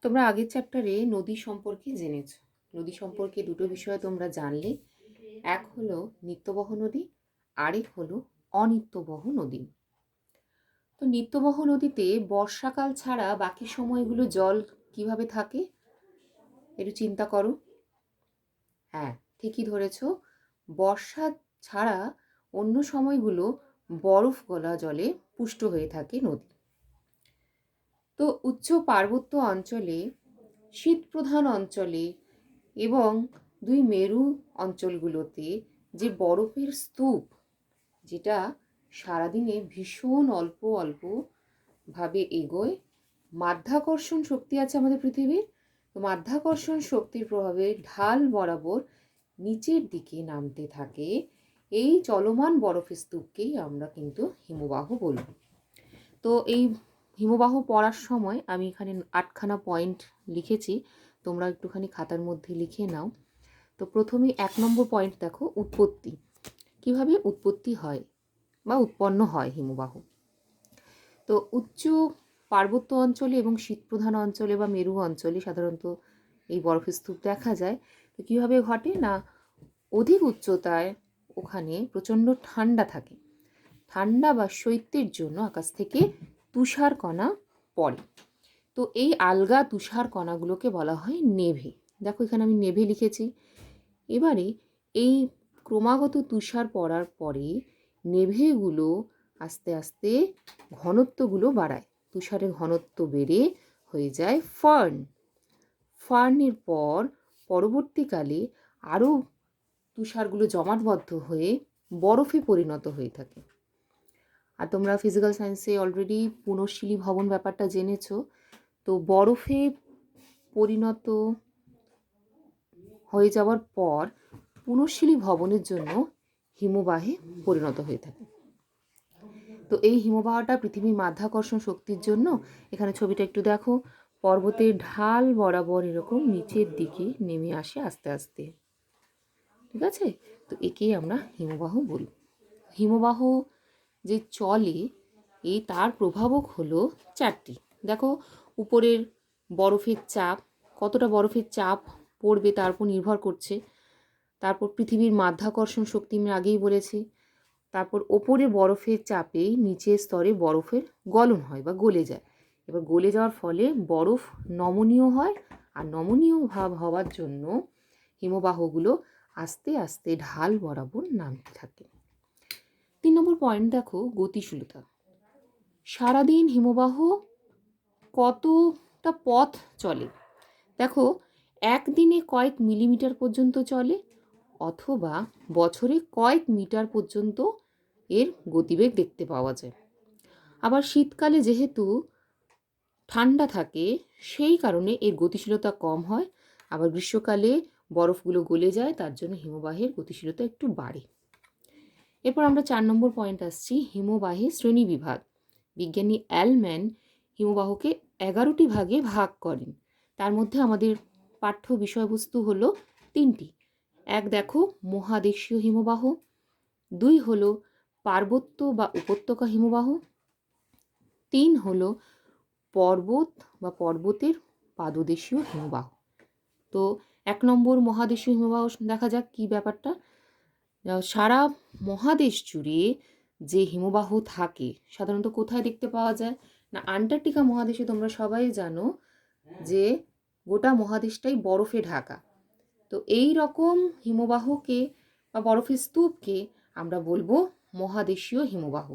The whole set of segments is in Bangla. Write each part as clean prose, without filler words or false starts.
তোমরা আগের চ্যাপ্টারে নদী সম্পর্কে জেনেছ। নদী সম্পর্কে দুটো বিষয় তোমরা জানলে। এক হলো নিত্যবহ নদী, আরেক হলো অনিত্যবহ নদী। তো নিত্যবহ নদীতে বর্ষাকাল ছাড়া বাকি সময়গুলো জল কিভাবে থাকে একটু চিন্তা করো। হ্যাঁ, ঠিকই ধরেছ। বর্ষা ছাড়া অন্য সময়গুলো বরফ গলা জলে পুষ্ট হয়ে থাকে নদী। তো উচ্চ পার্বত্য অঞ্চলে, শীতপ্রধান অঞ্চলে এবং দুই মেরু অঞ্চলগুলোতে যে বরফের স্তূপ, যেটা সারাদিনে ভীষণ অল্প অল্প ভাবে এগোয়, মাধ্যাকর্ষণ শক্তি আছে আমাদের পৃথিবীর। তো মাধ্যাকর্ষণ শক্তির প্রভাবে ঢাল বরাবর নিচের দিকে নামতে থাকে এই চলমান বরফের স্তূপকেই আমরা কিন্তু হিমবাহ বলব। তো এই হিমবাহ পড়ার সময় আমি এখানে 8খানা পয়েন্ট লিখেছি, তোমরা একটুখানি খাতার মধ্যে লিখে নাও। তো প্রথমেই 1 নম্বর পয়েন্ট দেখো, উৎপত্তি। কিভাবে উৎপত্তি হয় বা উৎপন্ন হয় হিমবাহ। তো উচ্চ পার্বত্য অঞ্চলে এবং শীতপ্রধান অঞ্চলে বা মেরু অঞ্চলে সাধারণত এই বরফের স্তূপ দেখা যায়। তো কীভাবে ঘটে না, অধিক উচ্চতায় ওখানে প্রচণ্ড ঠান্ডা থাকে। ঠান্ডা বা শৈত্যের জন্য আকাশ থেকে তুষার কণা পড়ে। তো এই আলগা তুষার কণাগুলোকে বলা হয় নেভে। দেখো এখানে আমি নেভে লিখেছি। এবারে এই ক্রমাগত তুষার পড়ার পরে নেভেগুলো আস্তে আস্তে ঘনত্বগুলো বাড়ায়। তুষারের ঘনত্ব বেড়ে হয়ে যায় ফার্ন। ফার্নের পর পরবর্তীকালে আরও তুষারগুলো জমাটবদ্ধ হয়ে বরফে পরিণত হয়ে থাকে। আর তোমরা ফিজিক্যাল সায়েন্সে অলরেডি পুনঃশীলী ভবন ব্যাপারটা জেনেছো। তো বরফে পরিণত হয়ে যাওয়ার পর পুনঃশীলী ভবনের জন্য হিমবাহে পরিণত হয়ে থাকে। তো এই হিমবাহটা পৃথিবীর মাধ্যাকর্ষণ শক্তির জন্য, এখানে ছবিটা একটু দেখো, পর্বতের ঢাল বরাবর এরকম নিচের দিকে নেমে আসে আস্তে আস্তে। ঠিক আছে, তো একেই আমরা হিমবাহ বলি। হিমবাহ যে চলে, এই তার প্রভাবক হলো 4টি। দেখো উপরের বরফের চাপ, কতটা বরফের চাপ পড়বে তার উপর নির্ভর করছে। তারপর পৃথিবীর মাধ্যাকর্ষণ শক্তি আমি আগেই বলেছি। তারপর ওপরে বরফের চাপেই নিচের স্তরে বরফের গলন হয় বা গলে যায়। এবার গলে যাওয়ার ফলে বরফ নমনীয় হয়, আর নমনীয় ভাব হওয়ার জন্য হিমবাহগুলো আস্তে আস্তে ঢাল বরাবর নামতে থাকে। 3 নম্বর পয়েন্ট দেখো, গতিশীলতা। সারাদিন হিমবাহ কতটা পথ চলে। দেখো একদিনে কয়েক মিলিমিটার পর্যন্ত চলে, অথবা বছরে কয়েক মিটার পর্যন্ত এর গতিবেগ দেখতে পাওয়া যায়। আবার শীতকালে যেহেতু ঠান্ডা থাকে, সেই কারণে এর গতিশীলতা কম হয়। আবার গ্রীষ্মকালে বরফগুলো গলে যায়, তার জন্য হিমবাহের গতিশীলতা একটু বাড়ে। এরপর আমরা 4 নম্বর পয়েন্ট আসছি, হিমবাহের শ্রেণীবিভাগ। বিজ্ঞানী অ্যালম্যান হিমবাহকে 11টি ভাগে ভাগ করেন। তার মধ্যে আমাদের পাঠ্য বিষয়বস্তু হলো 3টি। 1 দেখো, মহাদেশীয় হিমবাহ। 2 হলো পার্বত্য বা উপত্যকা হিমবাহ। 3 হলো পর্বত বা পর্বতের পাদদেশীয় হিমবাহ। তো 1 নম্বর মহাদেশীয় হিমবাহ দেখা যাক কি ব্যাপারটা। সারা মহাদেশ জুড়ে যে হিমবাহ থাকে সাধারণত কোথায় দেখতে পাওয়া যায় না, আন্টার্কটিকা মহাদেশে। তোমরা সবাই জানো যে গোটা মহাদেশটাই বরফে ঢাকা। তো এই রকম হিমবাহকে বা বরফের স্তূপকে আমরা বলবো মহাদেশীয় হিমবাহ।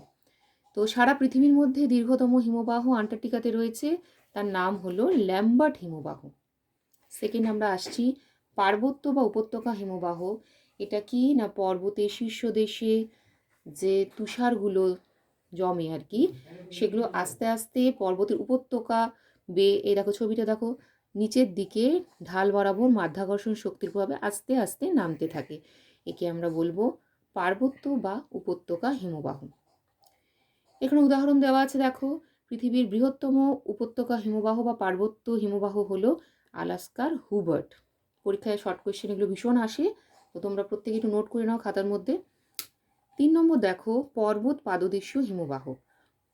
তো সারা পৃথিবীর মধ্যে দীর্ঘতম হিমবাহ আন্টার্কটিকাতে রয়েছে, তার নাম হলো ল্যাম্বার্ট হিমবাহ। সেকেন্ড আমরা আসছি পার্বত্য বা উপত্যকা হিমবাহ। এটা কি না, পর্বতের শীর্ষদেশে যে তুষারগুলো জমে আর কি, সেগুলো আস্তে আস্তে পর্বতের উপত্যকা এই দেখো ছবিটা দেখো, নিচের দিকে ঢাল বরাবর মাধ্যাকর্ষণ শক্তির প্রভাবে আস্তে আস্তে নামতে থাকে। একে আমরা বলবো পার্বত্য বা উপত্যকা হিমবাহ। এখানে উদাহরণ দেওয়া আছে দেখো, পৃথিবীর বৃহত্তম উপত্যকা হিমবাহ বা পার্বত্য হিমবাহ হলো আলাস্কার হুবার্ট। পরীক্ষায় শর্ট কোয়েশ্চেন এগুলো ভীষণ আসে, তো তোমরা প্রত্যেকে একটু নোট করে নাও খাতার মধ্যে। 3 নম্বর দেখো, পর্বত পাদদেশীয় হিমবাহ।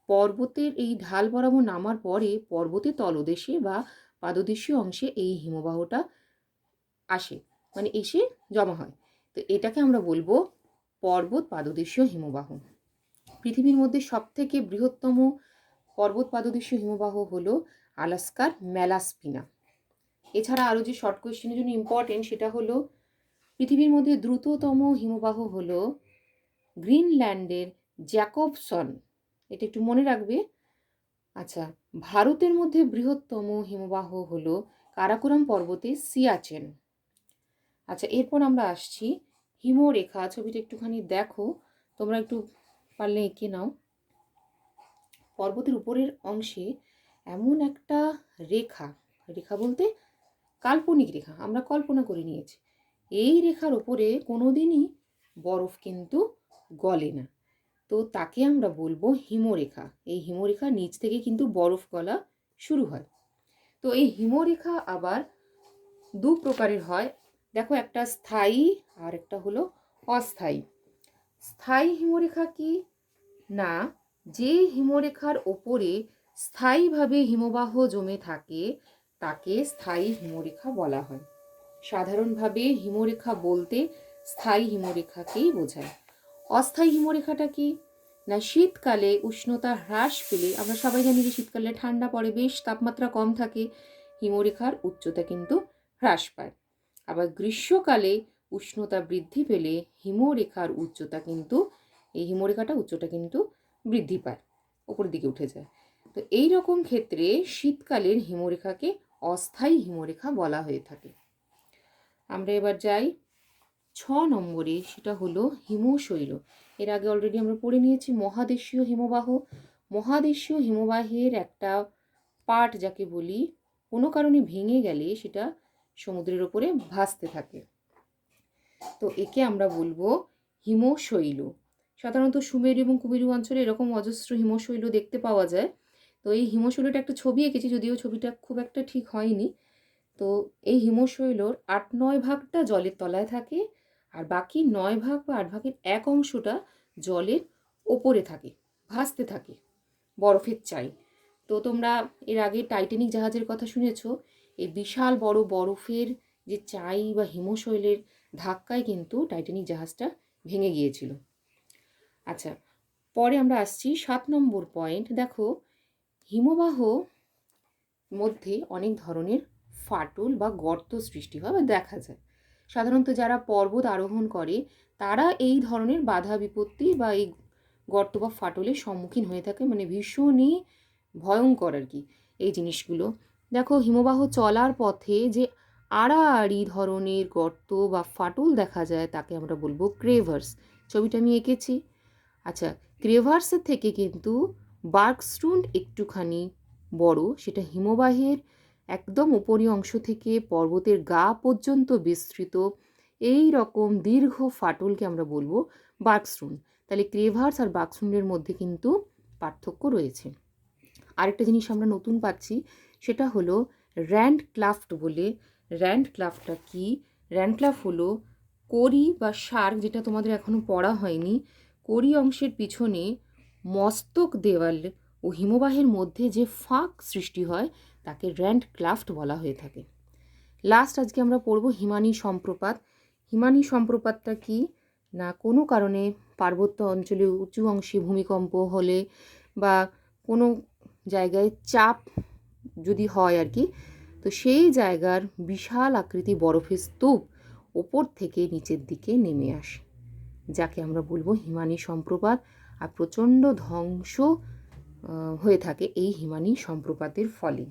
পর্বতের এই ঢাল বরাবর নামার পরে পর্বতের তলদেশে বা পাদদেশীয় অংশে এই হিমবাহটা আসে, মানে এসে জমা হয়। তো এটাকে আমরা বলবো পর্বত পাদদেশীয় হিমবাহ। পৃথিবীর মধ্যে সবথেকে বৃহত্তম পর্বত পাদদেশীয় হিমবাহ হলো আলাস্কার ম্যালাস্পিনা। এছাড়া আরও যে শর্ট কোয়েশ্চেনের জন্য ইম্পর্টেন্ট সেটা হলো পৃথিবীর মধ্যে দ্রুততম হিমবাহ হলো গ্রিনল্যান্ডের জ্যাকবসন, এটা একটু মনে রাখবে। আচ্ছা, ভারতের মধ্যে বৃহত্তম হিমবাহ হলো কারাকোরাম পর্বতে সিয়াচেন। আচ্ছা, এরপর আমরা আসছি হিমরেখা। ছবিটা একটুখানি দেখো, তোমরা একটু পারলে এঁকে নাও। পর্বতের উপরের অংশে এমন একটা রেখা, রেখা বলতে কাল্পনিক রেখা, আমরা কল্পনা করে নিয়েছি, এই রেখার ওপরে কোনোদিনই বরফ কিন্তু গলে না, তো তাকে আমরা বলবো হিমরেখা। এই হিমরেখা নিচ থেকে কিন্তু বরফ গলা শুরু হয়। তো এই হিমরেখা আবার দু প্রকারের হয়, দেখো, একটা স্থায়ী আর একটা হলো অস্থায়ী। স্থায়ী হিমরেখা কি না, যে হিমরেখার ওপরে স্থায়ীভাবে হিমবাহ জমে থাকে তাকে স্থায়ী হিমরেখা বলা হয়। সাধারণভাবে হিমরেখা বলতে স্থায়ী হিমরেখাকেই বোঝায়। অস্থায়ী হিমরেখাটা কি না, শীতকালে উষ্ণতা হ্রাস পেলে, আমরা সবাই জানি যে শীতকালে ঠান্ডা পড়ে, বেশ তাপমাত্রা কম থাকে, হিমরেখার উচ্চতা কিন্তু হ্রাস পায়। আবার গ্রীষ্মকালে উষ্ণতা বৃদ্ধি পেলে হিমরেখার উচ্চতা কিন্তু, এই হিমরেখাটা উচ্চতা কিন্তু বৃদ্ধি পায়, উপরের দিকে উঠে যায়। তো এই রকম ক্ষেত্রে শীতকালের হিমরেখাকে অস্থায়ী হিমরেখা বলা হয়ে থাকে। আমরা এবার যাই 6 নম্বরে, সেটা হলো হিমশৈল। এর আগে অলরেডি আমরা পড়ে নিয়েছি মহাদেশীয় হিমবাহ। মহাদেশীয় হিমবাহের একটা পার্ট যাকে বলি, কোনো কারণে ভেঙে গেলে সেটা সমুদ্রের ওপরে ভাসতে থাকে, তো একে আমরা বলবো হিমশৈল। সাধারণত সুমেরু এবং কুমেরু অঞ্চলে এরকম অজস্র হিমশৈল দেখতে পাওয়া যায়। তো এই হিমশৈলটা একটা ছবি এঁকেছি, যদিও ছবিটা খুব একটা ঠিক হয়নি। তো এই হিমশৈলর 8-9 ভাগটা জলের তলায় থাকে, আর বাকি 9 ভাগ বা 8 ভাগের এক অংশটা জলের ওপরে থাকে, ভাসতে থাকে বরফের চাই। তো তোমরা এর আগে টাইটানিক জাহাজের কথা শুনেছ, এই বিশাল বড় বরফের যে চাই বা হিমশৈলের ধাক্কায় কিন্তু টাইটানিক জাহাজটা ভেঙে গিয়েছিল। আচ্ছা, পরে আমরা আসছি 7 নম্বর পয়েন্ট। দেখো, হিমবাহ মধ্যে অনেক ধরনের ফাটল বা গর্ত সৃষ্টি হয় বা দেখা যায়। সাধারণত যারা পর্বত আরোহণ করে তারা এই ধরনের বাধা বিপত্তি বা এই গর্ত বা ফাটলের সম্মুখীন হয়ে থাকে, মানে ভীষণই ভয়ঙ্কর আর কি এই জিনিসগুলো। দেখো, হিমবাহ চলার পথে যে আড়াআড়ি ধরনের গর্ত বা ফাটল দেখা যায় তাকে আমরা বলবো ক্রেভার্স। ছবিটা আমি এঁকেছি। আচ্ছা, ক্রেভার্সের থেকে কিন্তু বার্কস্টুন্ড একটুখানি বড়, সেটা হিমবাহের একদম উপরি অংশ থেকে পর্বতের গা পর্যন্ত বিস্তৃত এই রকম দীর্ঘ ফাটলকে আমরা বলবো বার্কস্টুন্ড। তাহলে ক্রেভার্স আর বার্কস্টুন্ডের মধ্যে কিন্তু পার্থক্য রয়েছে। আরেকটা জিনিস আমরা নতুন পাচ্ছি, সেটা হলো র্যান্ডক্লাফট বলে। র্যান্ডক্লাফটটা কি? র্যান্ডক্লাফট হলো করি বা শার্ক, যেটা তোমাদের এখনো পড়া হয়নি। করি অংশের পিছনে মস্তক দেওয়াল ও হিমবাহের মধ্যে যে ফাঁক সৃষ্টি হয় তাকে র্যান্ডক্লাফট বলা হয়ে থাকে। লাস্ট আজকে আমরা পড়ব হিমানী সম্প্রপাত। হিমানী সম্প্রপাতটা কি না, কোনো কারণে পার্বত্য অঞ্চলে উঁচু অংশে ভূমিকম্প হলে বা কোনো জায়গায় চাপ যদি হয় আর কি, তো সেই জায়গার বিশাল আকৃতি বরফের স্তূপ ওপর থেকে নিচের দিকে নেমে আসে, যাকে আমরা বলবো হিমানী সম্প্রপাত। আর প্রচণ্ড ধ্বংস হয়ে থাকে এই হিমানী সম্প্রপাতের ফলে।